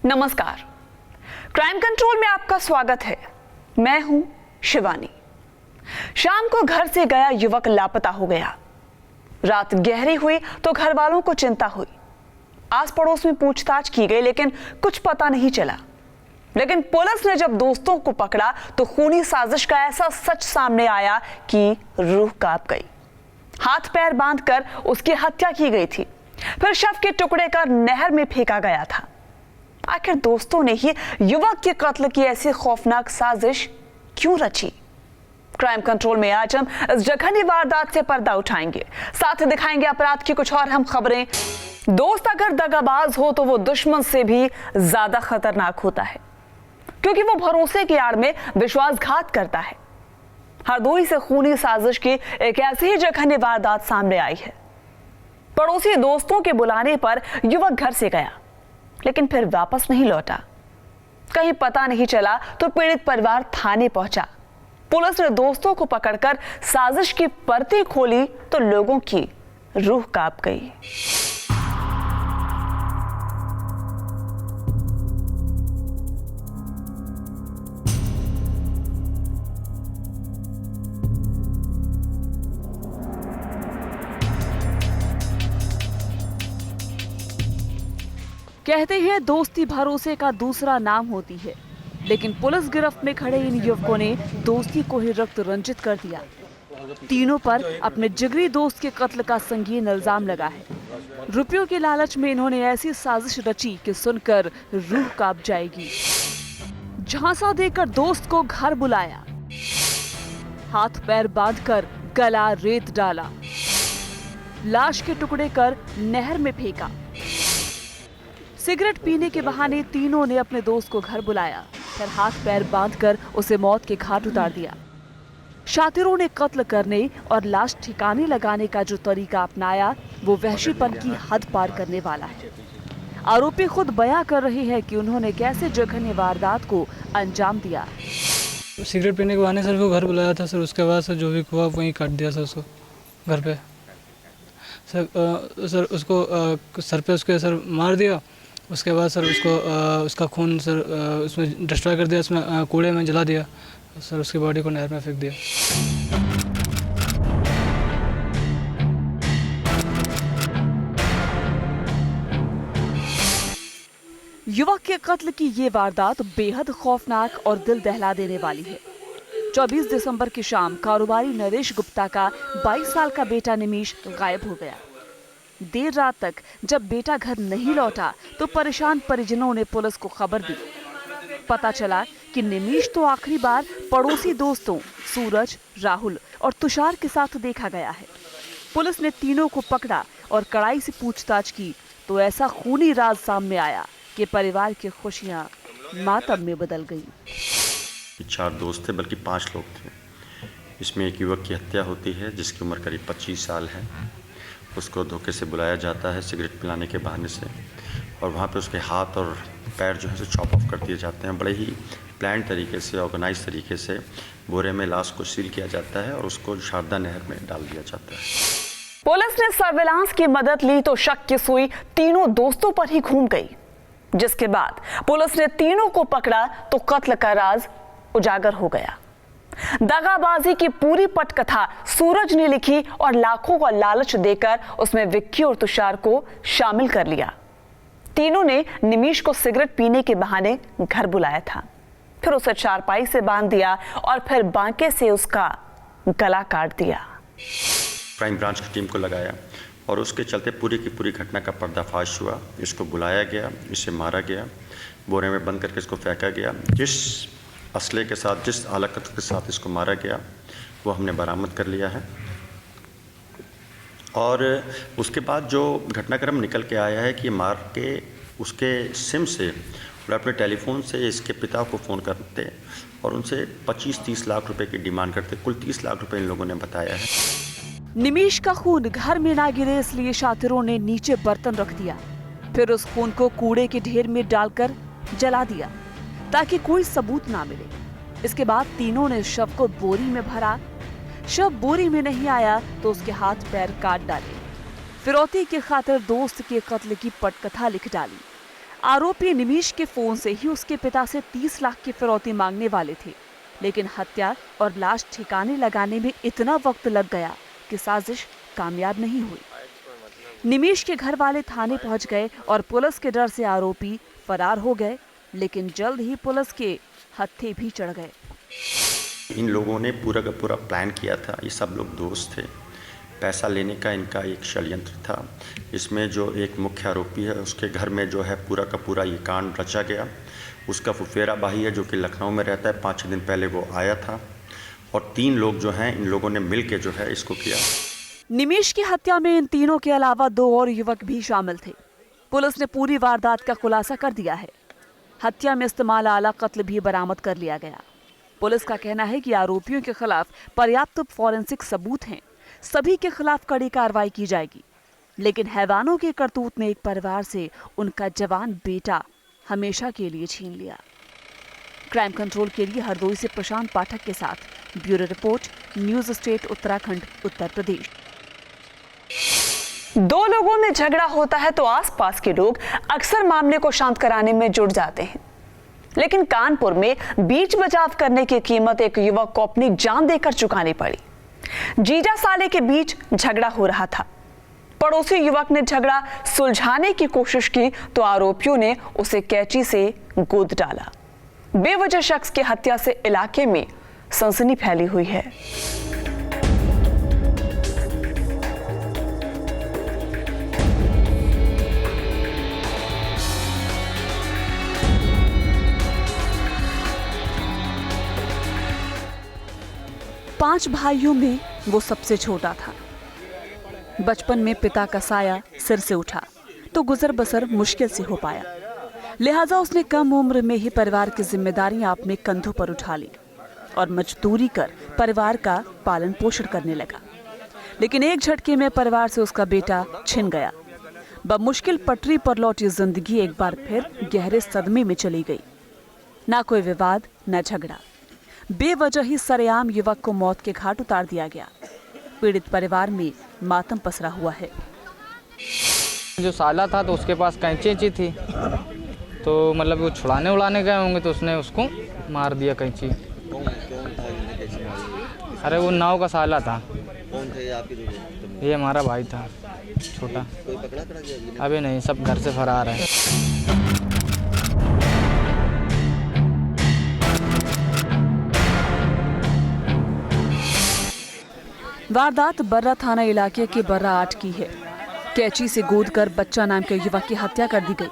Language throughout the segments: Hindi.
नमस्कार, क्राइम कंट्रोल में आपका स्वागत है। मैं हूं शिवानी। शाम को घर से गया युवक लापता हो गया। रात गहरी हुई तो घर वालों को चिंता हुई। आस पड़ोस में पूछताछ की गई लेकिन कुछ पता नहीं चला। लेकिन पुलिस ने जब दोस्तों को पकड़ा तो खूनी साजिश का ऐसा सच सामने आया कि रूह कांप गई। हाथ पैर बांधकर उसकी हत्या की गई थी, फिर शव के टुकड़े कर नहर में फेंका गया था। आखिर दोस्तों ने ही युवक के कत्ल की ऐसी खौफनाक साजिश क्यों रची? क्राइम कंट्रोल में आज हम इस जघन्य वारदात से पर्दा उठाएंगे, साथ ही दिखाएंगे अपराध की कुछ और अहम खबरें। दोस्त अगर दगाबाज हो तो वो दुश्मन से भी ज्यादा खतरनाक होता है, क्योंकि वो भरोसे की आड़ में विश्वासघात करता है। हरदोई से खूनी साजिश की एक ऐसी ही जघन्य वारदात सामने आई है। पड़ोसी दोस्तों के बुलाने पर युवक घर से गया, लेकिन फिर वापस नहीं लौटा। कहीं पता नहीं चला तो पीड़ित परिवार थाने पहुंचा। पुलिस ने दोस्तों को पकड़कर साजिश की परतें खोली तो लोगों की रूह कांप गई। कहते हैं दोस्ती भरोसे का दूसरा नाम होती है, लेकिन पुलिस गिरफ्त में खड़े इन युवकों ने दोस्ती को ही रक्त रंजित कर दिया। तीनों पर अपने जिगरी दोस्त के कत्ल का संगीन इल्जाम लगा है। रुपयों के लालच में इन्होंने ऐसी साजिश रची कि सुनकर रूह कांप जाएगी। झांसा देकर दोस्त को घर बुलाया, हाथ पैर बांधकर गला रेत डाला, लाश के टुकड़े कर नहर में फेंका। सिगरेट पीने के बहाने तीनों ने अपने दोस्त को घर बुलाया, फिर हाथ पैर बांधकर उसे मौत के घाट उतार दिया। शातिरों ने कत्ल करने और लाश ठिकाने लगाने का जो तरीका अपनाया वो वहशीपन की हद पार करने वाला है। आरोपी खुद बयां कर रहे हैं कि उन्होंने कैसे जघन्य वारदात को अंजाम दिया। सिगरेट पीने के बहाने सर वो घर बुलाया था सर, उसके बाद सर जो भी हुआ वहीं काट दिया सर उसको घर पे। सर उसको सर पे उसके सर मार दिया। उसके बाद सर उसको उसका खून सर उसमें डिस्ट्रॉय कर दिया, उसमें कूड़े में जला दिया सर, उसकी बॉडी को नहर में फेंक दिया। युवक के कत्ल की ये वारदात बेहद खौफनाक और दिल दहला देने वाली है। 24 दिसंबर की शाम कारोबारी नरेश गुप्ता का 22 साल का बेटा निमीश गायब हो गया। देर रात तक जब बेटा घर नहीं लौटा तो परेशान परिजनों ने पुलिस को खबर दी। पता चला कि निमीश तो आखिरी बार पड़ोसी दोस्तों सूरज, राहुल और तुषार के साथ देखा गया है। पुलिस ने तीनों को पकड़ा और कड़ाई से पूछताछ की तो ऐसा खूनी राज सामने आया कि परिवार की खुशियां मातम में बदल गईं। 4 दोस्त थे, बल्कि 5 लोग थे। इसमें एक युवक की हत्या होती है जिसकी उम्र करीब 25 साल है। उसको धोखे से बुलाया जाता है सिगरेट पिलाने के बहाने से, और वहाँ पे उसके हाथ और पैर जो है सो चॉप ऑफ कर दिए जाते हैं। बड़े ही प्लान तरीके से, ऑर्गेनाइज तरीके से बोरे में लाश को सील किया जाता है और उसको शारदा नहर में डाल दिया जाता है। पुलिस ने सर्विलांस की मदद ली तो शक की सुई तीनों दोस्तों पर ही घूम गई, जिसके बाद पुलिस ने तीनों को पकड़ा तो कत्ल का राज उजागर हो गया। दगाबाजी की पूरी पटकथा सूरज ने लिखी और लाखों का लालच देकर उसमें विक्की और तुषार को शामिल कर लिया। तीनों ने निमीश को सिगरेट पीने के बहाने घर बुलाया था, फिर उसे चारपाई से बांध दिया और फिर बांके से उसका गला काट दिया। क्राइम ब्रांच की टीम को लगाया और उसके चलते पूरी की पूरी घटना का पर्दाफाश हुआ। इसको बुलाया गया, इसे मारा गया, बोरे में बंद करके इसको फेंका गया। जिस असले के साथ, जिस आलत के साथ इसको मारा गया वो हमने बरामद कर लिया है। और उसके बाद जो घटनाक्रम निकल के आया है कि मार के उसके सिम से और अपने टेलीफोन से इसके पिता को फ़ोन करते और उनसे 25-30 लाख रुपए की डिमांड करते। कुल 30 लाख रुपए इन लोगों ने बताया है। निमीश का खून घर में ना गिरे इसलिए शातिरों ने नीचे बर्तन रख दिया, फिर उस खून को कूड़े के ढेर में डालकर जला दिया ताकि कोई सबूत ना मिले। इसके बाद तीनों ने शव को बोरी में भरा। शव बोरी में नहीं आया तो उसके हाथ पैर काट डाले। फिरौती की खातिर दोस्त के कत्ल की पटकथा लिख डाली। आरोपी निमीश के फोन से ही उसके पिता से 30 लाख की फिरौती मांगने वाले थे, लेकिन हत्या और लाश ठिकाने लगाने में इतना वक्त लग गया कि साजिश कामयाब नहीं हुई। निमीश के घर वाले थाने पहुंच गए और पुलिस के डर से आरोपी फरार हो गए, लेकिन जल्द ही पुलिस के हत्थे भी चढ़ गए। इन लोगों ने पूरा का पूरा प्लान किया था। ये सब लोग दोस्त थे। पैसा लेने का इनका एक षड्यंत्र था। इसमें जो एक मुख्य आरोपी है उसके घर में जो है पूरा का पूरा ये कांड रचा गया। उसका फुफेरा भाई है जो कि लखनऊ में रहता है, 5 दिन पहले वो आया था और 3 लोग जो हैं इन लोगों ने मिल के जो है इसको किया। निमीश की हत्या में इन तीनों के अलावा 2 और युवक भी शामिल थे। पुलिस ने पूरी वारदात का खुलासा कर दिया है। हत्या में इस्तेमाल आला कत्ल भी बरामद कर लिया गया। पुलिस का कहना है कि आरोपियों के खिलाफ पर्याप्त फॉरेंसिक सबूत हैं, सभी के खिलाफ कड़ी कार्रवाई की जाएगी। लेकिन हैवानों के करतूत ने एक परिवार से उनका जवान बेटा हमेशा के लिए छीन लिया। क्राइम कंट्रोल के लिए हरदोई से प्रशांत पाठक के साथ bureau report, news state Uttarakhand, Uttar Pradesh. 2 लोगों में झगड़ा होता है तो आसपास के लोग अक्सर मामले को शांत कराने में जुट जाते हैं, लेकिन कानपुर में बीच बचाव करने की कीमत एक युवक को अपनी जान देकर चुकानी पड़ी। जीजा साले के बीच झगड़ा हो रहा था। पड़ोसी युवक ने झगड़ा सुलझाने की कोशिश की तो आरोपियों ने उसे कैंची से गोद डाला। बेवजह शख्स की हत्या से इलाके में सनसनी फैली हुई है। पांच भाइयों में वो सबसे छोटा था। बचपन में पिता का साया सिर से उठा तो गुजर बसर मुश्किल से हो पाया, लिहाजा उसने कम उम्र में ही परिवार की जिम्मेदारियां अपने कंधों पर उठा ली और मजदूरी कर परिवार का पालन पोषण करने लगा। लेकिन एक झटके में परिवार से उसका बेटा छिन गया। बमुश्किल पटरी पर लौटी जिंदगी एक बार फिर गहरे सदमे में चली गई। ना कोई विवाद, न झगड़ा, बेवजह ही सरेआम युवक को मौत के घाट उतार दिया गया। पीड़ित परिवार में मातम पसरा हुआ है। जो साला था तो उसके पास कैंची थी, तो मतलब वो छुड़ाने उड़ाने गए होंगे तो उसने उसको मार दिया कैंची। अरे वो नाव का साला था। कौन थे आपके? ये हमारा भाई था छोटा। कोई पकड़ा गया? अभी नहीं, सब घर से फरार है। वारदात बर्रा थाना इलाके के बर्रा 8 की है। कैंची से गोद कर बच्चा नाम के युवक की हत्या कर दी गई।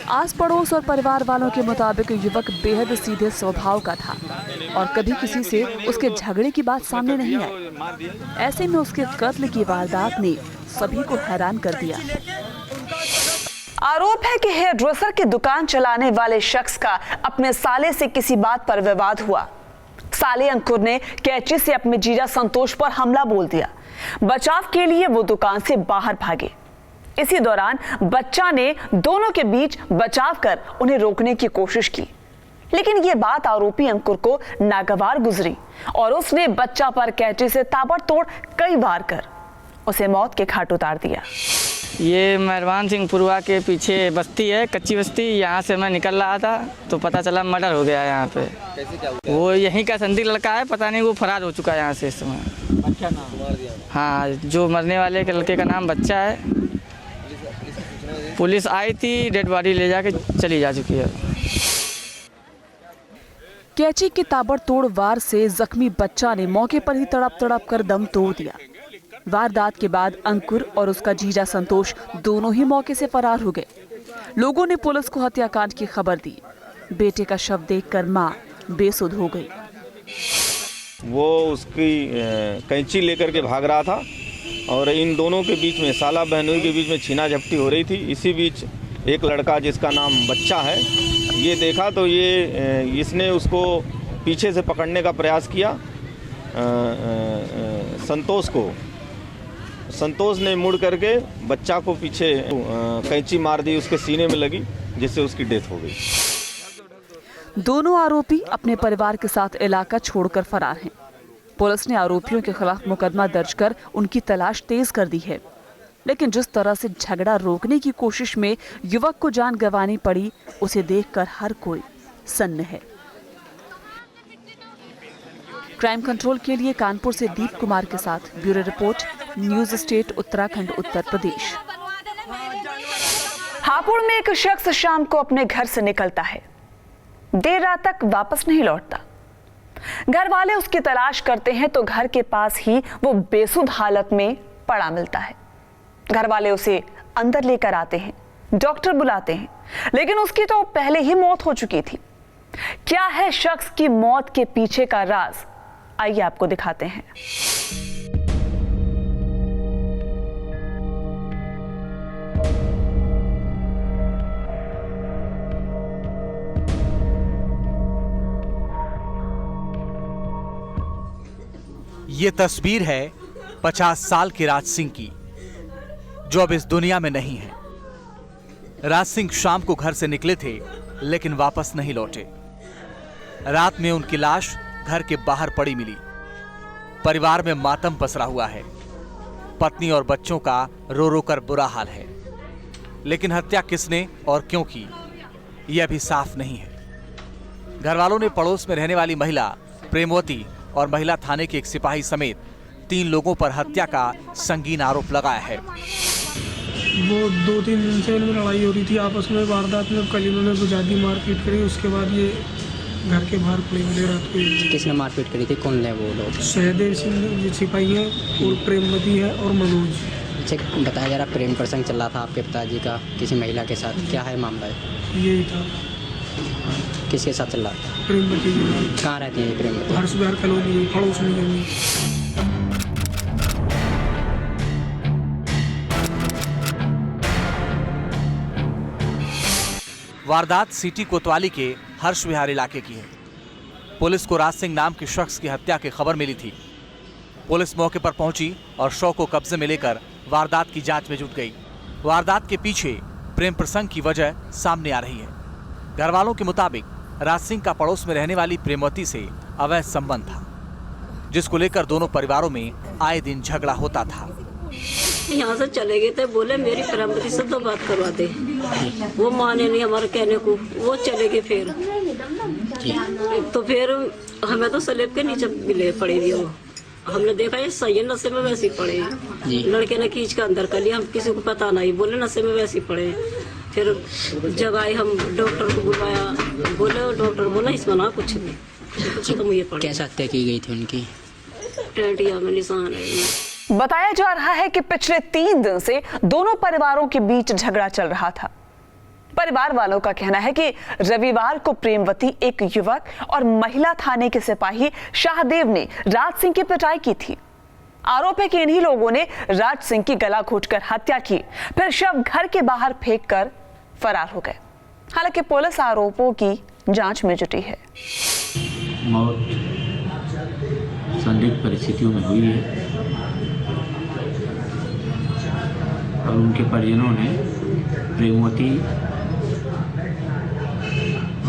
आस पड़ोस और परिवार वालों के मुताबिक युवक बेहद सीधे स्वभाव का था और कभी किसी से उसके झगड़े की बात सामने नहीं आई। ऐसे में उसके कत्ल की वारदात ने सभी को हैरान कर दिया। आरोप है कि हेयर ड्रेसर की दुकान चलाने वाले शख्स का अपने साले से किसी बात पर विवाद हुआ। साले अंकुर ने कैंची से अपने जीजा संतोष पर हमला बोल दिया। बचाव के लिए वो दुकान से बाहर भागे। इसी दौरान बच्चा ने दोनों के बीच बचाव कर उन्हें रोकने की कोशिश की, लेकिन ये बात आरोपी अंकुर को नागवार गुजरी और उसने बच्चा पर कैंची से ताबड़तोड़ कई वार कर उसे मौत के घाट उतार दिया। ये मेहरबान सिंह पुरवा के पीछे बस्ती है, कच्ची बस्ती। यहाँ से मैं निकल रहा था तो पता चला मर्डर हो गया यहाँ पे। कैसे क्या हुआ? वो यहीं का संदिग्ध लड़का है, पता नहीं वो फरार हो चुका है यहाँ से इस समय। अच्छा नाम मार दिया। हाँ, जो मरने वाले के लड़के का नाम बच्चा है। पुलिस आई थी, डेड बॉडी ले जाके चली जा चुकी है। कैंची के ताबड़तोड़ वार से जख्मी बच्चा ने मौके पर ही तड़प तड़प कर दम तोड़ दिया। वारदात के बाद अंकुर और उसका जीजा संतोष दोनों ही मौके से फरार हो गए। लोगों ने पुलिस को हत्याकांड की खबर दी। बेटे का शव देखकर मां बेसुध हो गई। वो उसकी कैंची लेकर के भाग रहा था और इन दोनों के बीच में, साला बहनोई के बीच में छीना झपटी हो रही थी। इसी बीच एक लड़का जिसका नाम बच्चा है, ये देखा तो इसने उसको पीछे से पकड़ने का प्रयास किया। संतोष को, संतोष ने मुड़ करके बच्चा को पीछे कैंची मार दी, उसके सीने में लगी, जिससे उसकी डेथ हो गई। दोनों आरोपी अपने परिवार के साथ इलाका छोड़कर फरार हैं। पुलिस ने आरोपियों के खिलाफ मुकदमा दर्ज कर उनकी तलाश तेज कर दी है। लेकिन जिस तरह से झगड़ा रोकने की कोशिश में युवक को जान गंवानी पड़ी, उसे देखकर हर कोई सन्न है। क्राइम कंट्रोल के लिए कानपुर से दीप कुमार के साथ bureau report, news state Uttarakhand, Uttar Pradesh. Hapur में एक शख्स शाम को अपने घर से निकलता है, देर रात तक वापस नहीं लौटता। घर वाले उसकी तलाश करते हैं तो घर के पास ही वो बेसुध हालत में पड़ा मिलता है। घर वाले उसे अंदर लेकर आते हैं, डॉक्टर बुलाते हैं, लेकिन उसकी तो पहले ही मौत हो चुकी थी। क्या है शख्स की मौत के पीछे का राज, आइए आपको दिखाते हैं। ये तस्वीर है 50 साल के राज सिंह की, जो अब इस दुनिया में नहीं है। राज सिंह शाम को घर से निकले थे, लेकिन वापस नहीं लौटे। रात में उनकी लाश घर के बाहर पड़ी मिली। परिवार में मातम पसरा हुआ है। पत्नी और बच्चों का रो रो कर बुरा हाल है, लेकिन हत्या किसने और क्यों की, यह अभी साफ नहीं है। घर वालों ने पड़ोस में रहने वाली महिला प्रेमवती और महिला थाने के एक सिपाही समेत 3 लोगों पर हत्या का संगीन आरोप लगाया है। वो 2-3 दिन से इनमें लड़ाई हो रही थी आपस में। वारदात में कल इन्होंने बुझादी मारपीट करी, उसके बाद ये घर के बाहर पड़े मिले रात को। किसने मारपीट करी थी, कौन है वो लोग? सहदेव सिंह जो सिपाही है, और प्रेमवती है, और मनोज। अच्छा बताया जा रहा प्रेम प्रसंग चल रहा था आपके पिताजी का किसी महिला के साथ, क्या है मामला है? यही था। किसके साथ चल रहा था? प्रेमवती। कहाँ रहती है प्रेमवती? हर्ष बिहार कॉलोनी, पड़ोस में। वारदात सिटी कोतवाली के हर्ष विहार इलाके की है। पुलिस को राज सिंह नाम के शख्स की हत्या की खबर मिली थी। पुलिस मौके पर पहुंची और शव को कब्जे में लेकर वारदात की जांच में जुट गई। वारदात के पीछे प्रेम प्रसंग की वजह सामने आ रही है। घर वालों के मुताबिक राज सिंह का पड़ोस में रहने वाली प्रेमवती से अवैध संबंध था, जिसको लेकर दोनों परिवारों में आए दिन झगड़ा होता था। यहाँ से चले गए थे, बोले मेरी प्रेमवती से 2 बात करवा दे। वो माने नहीं हमारे कहने को, वो चले गए। फिर तो फिर हमें तो स्लेब के नीचे मिले पड़े भी। वो हमने देखा ये सही है, नशे में वैसे पड़े। लड़के ने खींच कर अंदर कर लिया, हम किसी को पता नहीं, बोले नशे में वैसे पड़े। फिर जब आए हम डॉक्टर को बुलाया, बोले डॉक्टर बोला इसमें ना कुछ नहीं, तो मुझे पड़े। कैसे हत्या की गई थी उनकी? टेंटिया में निशान है। बताया जा रहा है कि पिछले 3 दिन से दोनों परिवारों के बीच झगड़ा चल रहा था। परिवार वालों का कहना है कि रविवार को प्रेमवती, एक युवक और महिला थाने के सिपाही शाहदेव ने राज सिंह की पिटाई की थी। आरोप है कि इन्हीं लोगों ने राज सिंह की गला घोंटकर हत्या की, फिर शव घर के बाहर फेंककर फरार हो गए। हालांकि पुलिस आरोपों की जांच में जुटी है। मौत संदिग्ध परिस्थितियों में हुई है और उनके परिजनों ने प्रेमवती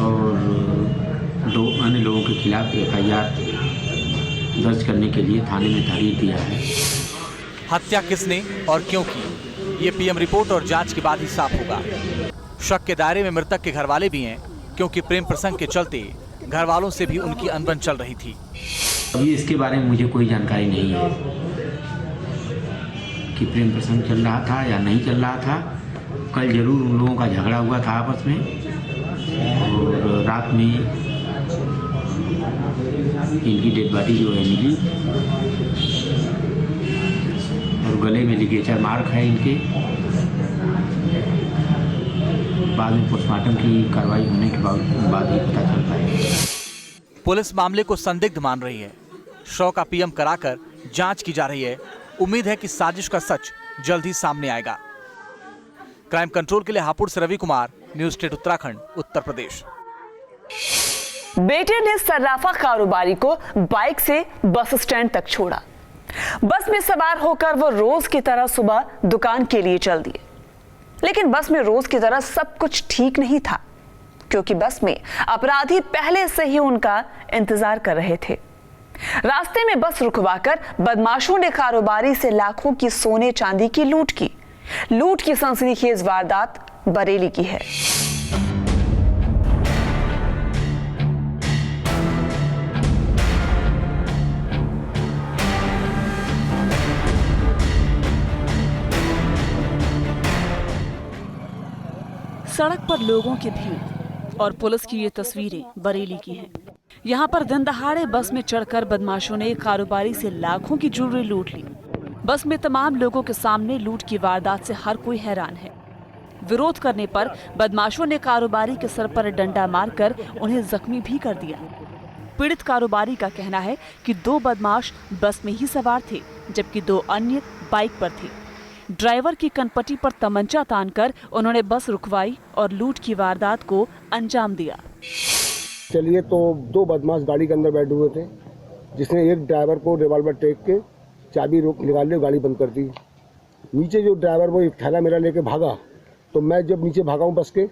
और 2 अन्य लोगों के खिलाफ FIR दर्ज करने के लिए थाने में तहरीर दिया है। हत्या किसने और क्यों की, ये PM रिपोर्ट और जांच के बाद ही साफ होगा। शक के दायरे में मृतक के घर वाले भी हैं, क्योंकि प्रेम प्रसंग के चलते घर वालों से भी उनकी अनबन चल रही थी। अभी इसके बारे में मुझे कोई जानकारी नहीं है कि प्रेम प्रसंग चल रहा था या नहीं चल रहा था। कल जरूर उन लोगों का झगड़ा हुआ था आपस में, और रात में इनकी डेड बॉडी जो है मिली और गले में लिगेचर मार्क है इनके। बाद में पोस्टमार्टम की कार्रवाई होने के बाद ही पता चल पाएगा। पुलिस मामले को संदिग्ध मान रही है। शव का PM कराकर जांच की जा रही है। उम्मीद है कि साजिश का सच जल्द ही सामने आएगा। क्राइम कंट्रोल के लिए हापुड़ से रवि कुमार, न्यूज स्टेट उत्तराखंड, उत्तर प्रदेश। बेटे ने सर्राफा कारोबारी को बाइक से बस स्टैंड तक छोड़ा। बस में सवार होकर वो रोज की तरह सुबह दुकान के लिए चल दिए, लेकिन बस में रोज की तरह सब कुछ ठीक नहीं था, क्योंकि बस में अपराधी पहले से ही उनका इंतजार कर रहे थे। रास्ते में बस रुकवाकर बदमाशों ने कारोबारी से लाखों की सोने चांदी की लूट की लूट की सनसनीखेज वारदात बरेली की है। सड़क पर लोगों की भीड़ और पुलिस की ये तस्वीरें बरेली की हैं। यहाँ पर दिन दहाड़े बस में चढ़कर बदमाशों ने कारोबारी से लाखों की ज्वेलरी लूट ली। बस में तमाम लोगों के सामने लूट की वारदात से हर कोई हैरान है। विरोध करने पर बदमाशों ने कारोबारी के सर पर डंडा मारकर उन्हें जख्मी भी कर दिया। पीड़ित कारोबारी का कहना है कि 2 बदमाश बस में ही सवार थे, जबकि 2 अन्य बाइक पर थे। ड्राइवर की कनपटी पर तमंचा तानकर उन्होंने बस रुकवाई और लूट की वारदात को अंजाम दिया। चलिए तो 2 बदमाश गाड़ी के अंदर बैठे हुए थे, जिसने एक ड्राइवर को रिवॉल्वर टेक के चाबी निकाल ली, गाड़ी बंद कर दी। नीचे जो ड्राइवर वो एक थैला मेरा लेके भागा, तो मैं जब नीचे भागा हूँ बस के,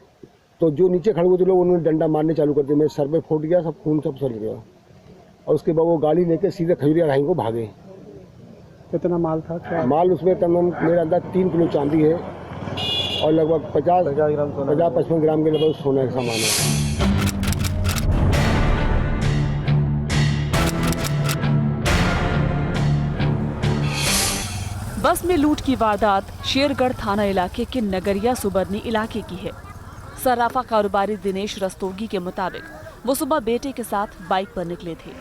तो जो नीचे खड़े हुए थे लोग उन्होंने डंडा मारने चालू कर दिया। मेरे सर पे फूट गया, सब खून सब सर गया, और उसके बाद वो गाड़ी लेके सीधे खजूरिया राही को भागे। कितना माल था? क्या माल उसमें तमाम मेरे अंदर 3 किलो चांदी है और लगभग 50-55 ग्राम के लगभग सोने का सामान है। बस में लूट की वारदात शेरगढ़ थाना इलाके के नगरिया सुबर्नी इलाके की है। सर्राफा कारोबारी दिनेश रस्तोगी के मुताबिक वो सुबह बेटे के साथ बाइक पर निकले थे।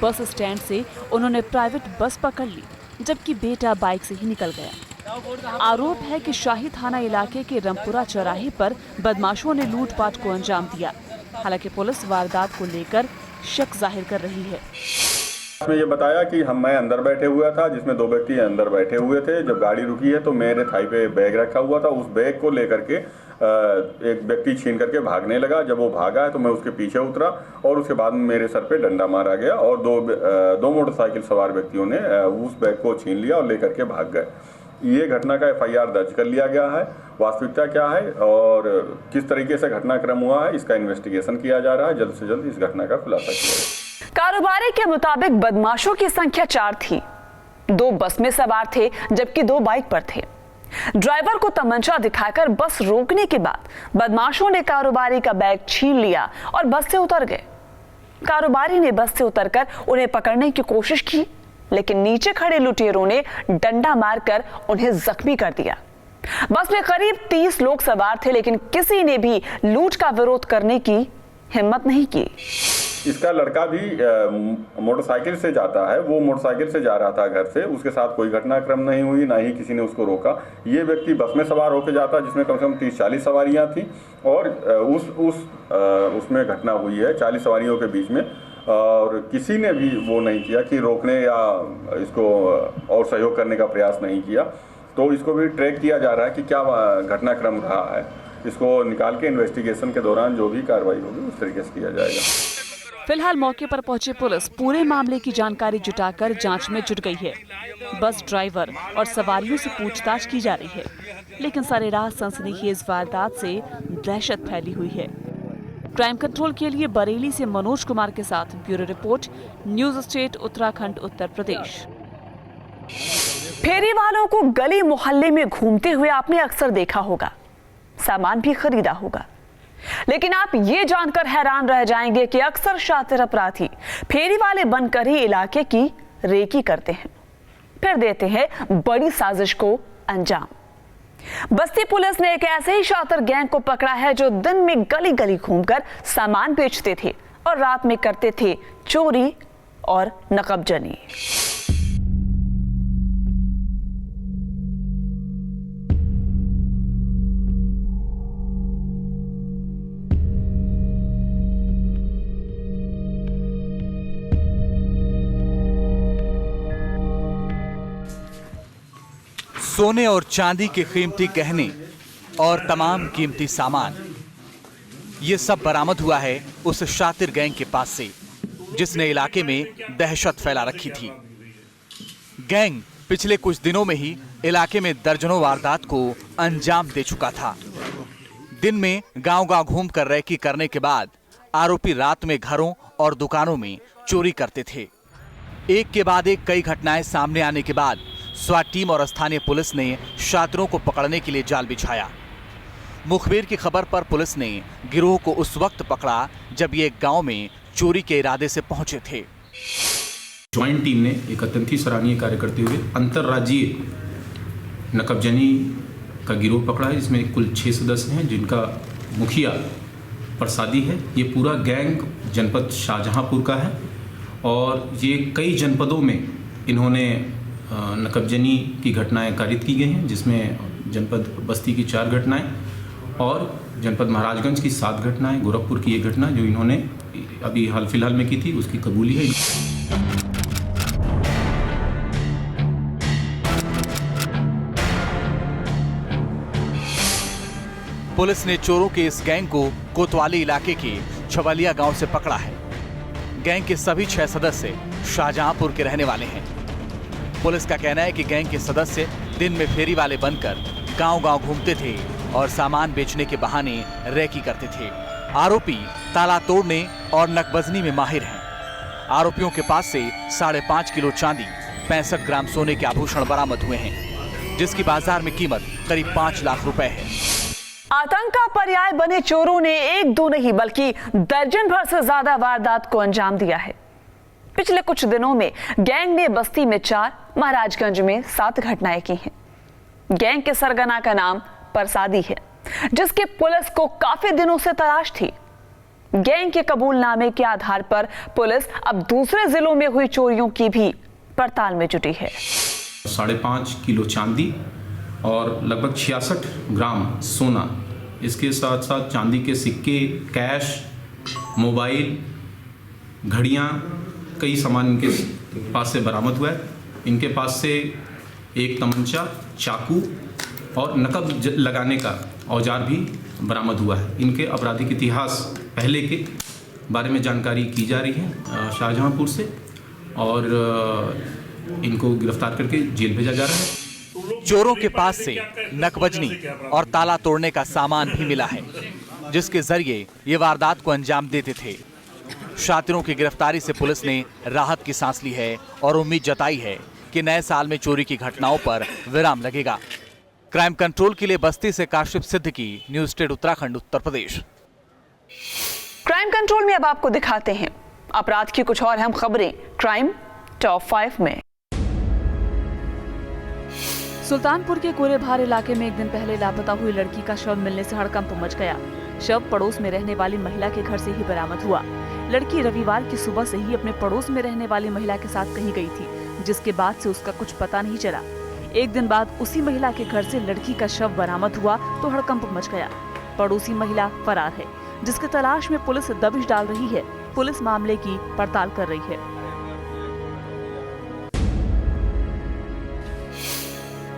बस स्टैंड से उन्होंने प्राइवेट बस पकड़ ली, जबकि बेटा बाइक से ही निकल गया। आरोप है कि शाही थाना इलाके के रमपुरा चौराहे पर बदमाशों ने लूटपाट को अंजाम दिया। हालांकि पुलिस वारदात को लेकर शक जाहिर कर रही है। उसमें ये बताया कि मैं अंदर बैठे हुआ था, जिसमें 2 व्यक्ति अंदर बैठे हुए थे। जब गाड़ी रुकी है तो मेरे थाई पे बैग रखा हुआ था, उस बैग को लेकर के एक व्यक्ति छीन करके भागने लगा। जब वो भागा है तो मैं उसके पीछे उतरा और उसके बाद मेरे सर पे डंडा मारा गया और 2 मोटरसाइकिल सवार व्यक्तियों ने उस बैग को छीन लिया और लेकर के भाग गए। ये घटना का FIR दर्ज कर लिया गया है। वास्तविकता क्या है और किस तरीके से घटनाक्रम हुआ है, इसका इन्वेस्टिगेशन किया जा रहा है। जल्द से जल्द इस घटना का खुलासा किया जाए। कारोबारी के मुताबिक बदमाशों की संख्या 4 थी। 2 बस में सवार थे, जबकि 2 बाइक पर थे। ड्राइवर को तमंचा दिखाकर बस रोकने के बाद बदमाशों ने कारोबारी का बैग छीन लिया और बस से उतर गए। कारोबारी ने बस से उतरकर उन्हें पकड़ने की कोशिश की, लेकिन नीचे खड़े लुटेरों ने डंडा मारकर उन्हें जख्मी कर दिया। बस में करीब 30 लोग सवार थे, लेकिन किसी ने भी लूट का विरोध करने की हिम्मत नहीं की। इसका लड़का भी मोटरसाइकिल से जाता है। वो मोटरसाइकिल से जा रहा था घर से, उसके साथ कोई घटनाक्रम नहीं हुई, ना ही किसी ने उसको रोका। ये व्यक्ति बस में सवार होकर जाता, जिसमें कम से कम 30-40 सवारियां थी और उसमें घटना हुई है 40 सवारियों के बीच में, और किसी ने भी वो नहीं किया कि रोकने या इसको और सहयोग करने का प्रयास नहीं किया। तो इसको भी ट्रैक किया जा रहा है कि क्या घटनाक्रम रहा है। इसको निकाल के इन्वेस्टिगेशन के दौरान जो भी कार्रवाई होगी उस तरीके से किया जाएगा। फिलहाल मौके पर पहुंची पुलिस पूरे मामले की जानकारी जुटाकर जांच में जुट गई है। बस ड्राइवर और सवारियों से पूछताछ की जा रही है, लेकिन सरेराह सनसनीखेज वारदात से दहशत फैली हुई है। क्राइम कंट्रोल के लिए बरेली से मनोज कुमार के साथ bureau report, news state Uttarakhand, Uttar Pradesh. फेरी वालों को गली मोहल्ले में घूमते हुए आपने अक्सर देखा होगा, सामान भी खरीदा होगा, लेकिन आप ये जानकर हैरान रह जाएंगे कि अक्सर शातिर अपराधी फेरी वाले बनकर ही इलाके की रेकी करते हैं, फिर देते हैं बड़ी साजिश को अंजाम। बस्ती पुलिस ने एक ऐसे ही शातिर गैंग को पकड़ा है जो दिन में गली गली घूमकर सामान बेचते थे और रात में करते थे चोरी और नकबजनी। सोने और चांदी के कीमती गहने और तमाम कीमती सामान, ये सब बरामद हुआ है उस शातिर गैंग के पास से, जिसने इलाके में दहशत फैला रखी थी। गैंग पिछले कुछ दिनों में ही इलाके में दर्जनों वारदात को अंजाम दे चुका था। दिन में गांव-गांव घूमकर रैकी करने के बाद आरोपी रात में घरों और दुकानों में चोरी करते थे। एक के बाद एक कई घटनाएं सामने आने के बाद स्वाट टीम और स्थानीय पुलिस ने शातिरों को पकड़ने के लिए जाल बिछाया। मुखबिर की खबर पर पुलिस ने गिरोह को उस वक्त पकड़ा जब ये एक गांव में चोरी के इरादे से पहुंचे थे। ज्वाइंट टीम ने एक अत्यंत ही सराहनीय कार्य करते हुए अंतर्राज्यीय नकबजनी का गिरोह पकड़ा है, जिसमें कुल 6 सदस्य हैं, जिनका मुखिया प्रसादी है। ये पूरा गैंग जनपद शाहजहांपुर का है और ये कई जनपदों में इन्होंने नकबजनी की घटनाएं कारित की गई हैं, जिसमें जनपद बस्ती की 4 घटनाएं और जनपद महाराजगंज की 7 घटनाएं, गोरखपुर की 1 घटना जो इन्होंने अभी हाल फिलहाल में की थी, उसकी कबूली है। पुलिस ने चोरों के इस गैंग को कोतवाली इलाके के छवलिया गांव से पकड़ा है। गैंग के सभी 6 सदस्य शाहजहांपुर के रहने वाले हैं। पुलिस का कहना है कि गैंग के सदस्य दिन में फेरी वाले बनकर गांव-गांव घूमते थे और सामान बेचने के बहाने रैकी करते थे। आरोपी ताला तोड़ने और नकबजनी में माहिर हैं। आरोपियों के पास से 5.5 किलो चांदी, 65 ग्राम सोने के आभूषण बरामद हुए हैं, जिसकी बाजार में कीमत करीब 5 लाख रुपए है। आतंक का पर्याय बने चोरों ने 1-2 नहीं बल्कि दर्जन भर से ज्यादा वारदात को अंजाम दिया है। पिछले कुछ दिनों में गैंग ने बस्ती में 4, महाराजगंज में 7 घटनाएं की हैं। गैंग के सरगना का नाम प्रसादी है, जिसकी पुलिस को काफी दिनों से तलाश थी। गैंग के कबूलनामे के आधार पर पुलिस अब दूसरे जिलों में हुई चोरियों की भी पड़ताल में जुटी है। 5.5 किलो चांदी और लगभग 66 ग्राम सोना, इसके साथ साथ चांदी के सिक्के, कैश, मोबाइल, घड़ियां, कई सामान इनके पास से बरामद हुआ है। इनके पास से एक तमंचा, चाकू और नकब लगाने का औजार भी बरामद हुआ है। इनके आपराधिक इतिहास पहले के बारे में जानकारी की जा रही है शाहजहांपुर से और इनको गिरफ्तार करके जेल भेजा जा रहा है। चोरों के पास से नकबजनी और ताला तोड़ने का सामान भी मिला है, जिसके जरिए ये वारदात को अंजाम देते थे। शातिरों की गिरफ्तारी से पुलिस ने राहत की सांस ली है और उम्मीद जताई है कि नए साल में चोरी की घटनाओं पर विराम लगेगा। क्राइम कंट्रोल के लिए बस्ती से काशिफ सिद्दीकी, न्यूज़ स्टेट उत्तराखंड, उत्तर प्रदेश। क्राइम कंट्रोल में अब आपको दिखाते हैं अपराध की कुछ और अहम खबरें क्राइम टॉप 5 में। सुल्तानपुर के कोरेभार इलाके में एक दिन पहले लापता हुई लड़की का शव मिलने से हड़कंप मच गया। शव पड़ोस में रहने वाली महिला के घर से ही बरामद हुआ। लड़की रविवार की सुबह से ही अपने पड़ोस में रहने वाली महिला के साथ कहीं गई थी, जिसके बाद से उसका कुछ पता नहीं चला। एक दिन बाद उसी महिला के घर से लड़की का शव बरामद हुआ तो हड़कंप मच गया। पड़ोसी महिला फरार है, जिसकी तलाश में पुलिस दबिश डाल रही है। पुलिस मामले की पड़ताल कर रही है।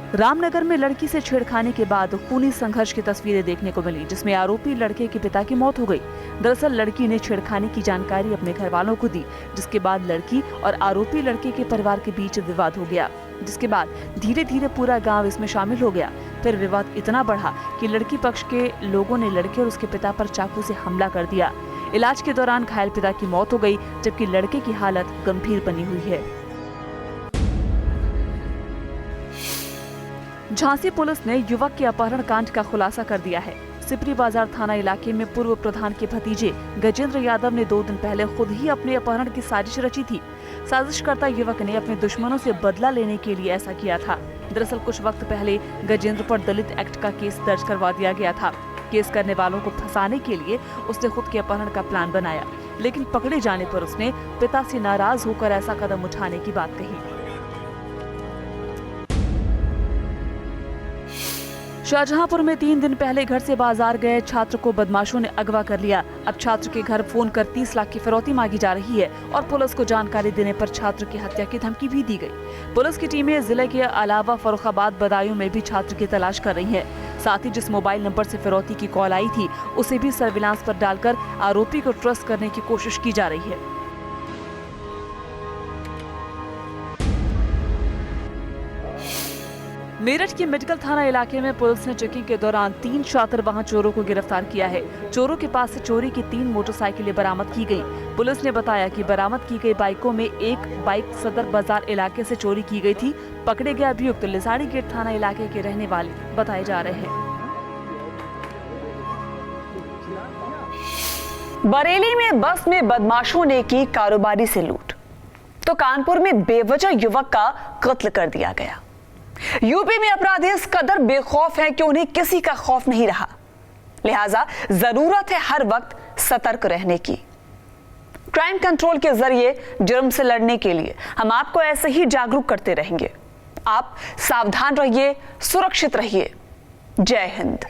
रामनगर में लड़की से छेड़खानी के बाद खूनी संघर्ष की तस्वीरें देखने को मिली, जिसमें आरोपी लड़के के पिता की मौत हो गई। दरअसल लड़की ने छेड़खानी की जानकारी अपने घर वालों को दी, जिसके बाद लड़की और आरोपी लड़के के परिवार के बीच विवाद हो गया, जिसके बाद धीरे धीरे पूरा गांव इसमें शामिल हो गया। फिर विवाद इतना बढ़ा कि लड़की पक्ष के लोगों ने लड़के और उसके पिता पर चाकू से हमला कर दिया। इलाज के दौरान घायल पिता की मौत हो गई, जबकि लड़के की हालत गंभीर बनी हुई है। झांसी पुलिस ने युवक के अपहरण कांड का खुलासा कर दिया है। सिपरी बाजार थाना इलाके में पूर्व प्रधान के भतीजे गजेंद्र यादव ने 2 दिन पहले खुद ही अपने अपहरण की साजिश रची थी। साजिशकर्ता युवक ने अपने दुश्मनों से बदला लेने के लिए ऐसा किया था। दरअसल कुछ वक्त पहले गजेंद्र पर दलित एक्ट का केस दर्ज करवा दिया गया था। केस करने वालों को फंसाने के लिए उसने खुद के अपहरण का प्लान बनाया, लेकिन पकड़े जाने पर उसने पिता से नाराज होकर ऐसा कदम उठाने की बात कही। शाहजहांपुर में 3 दिन पहले घर से बाजार गए छात्र को बदमाशों ने अगवा कर लिया। अब छात्र के घर फोन कर 30 लाख की फिरौती मांगी जा रही है और पुलिस को जानकारी देने पर छात्र की हत्या की धमकी भी दी गई। पुलिस की टीमें जिले के अलावा फर्रुखाबाद, बदायूं में भी छात्र की तलाश कर रही है। साथ ही जिस मोबाइल नंबर से फिरौती की कॉल आई थी, उसे भी सर्विलांस पर डालकर आरोपी को ट्रेस करने की कोशिश की जा रही है। मेरठ के मेडिकल थाना इलाके में पुलिस ने चेकिंग के दौरान 3 शातिर वाहन चोरों को गिरफ्तार किया है। चोरों के पास से चोरी की 3 मोटरसाइकिलें बरामद की गई। पुलिस ने बताया कि बरामद की गई बाइकों में एक बाइक सदर बाजार इलाके से चोरी की गई थी। पकड़े गए अभियुक्त लिसाड़ी गेट थाना इलाके के रहने वाले बताए जा रहे हैं। बरेली में बस में बदमाशों ने की कारोबारी से लूट, तो कानपुर में बेवजह युवक का कत्ल कर दिया गया। यूपी में अपराधी इस कदर बेखौफ हैं कि उन्हें किसी का खौफ नहीं रहा, लिहाजा जरूरत है हर वक्त सतर्क रहने की। क्राइम कंट्रोल के जरिए जुर्म से लड़ने के लिए हम आपको ऐसे ही जागरूक करते रहेंगे। आप सावधान रहिए, सुरक्षित रहिए। जय हिंद।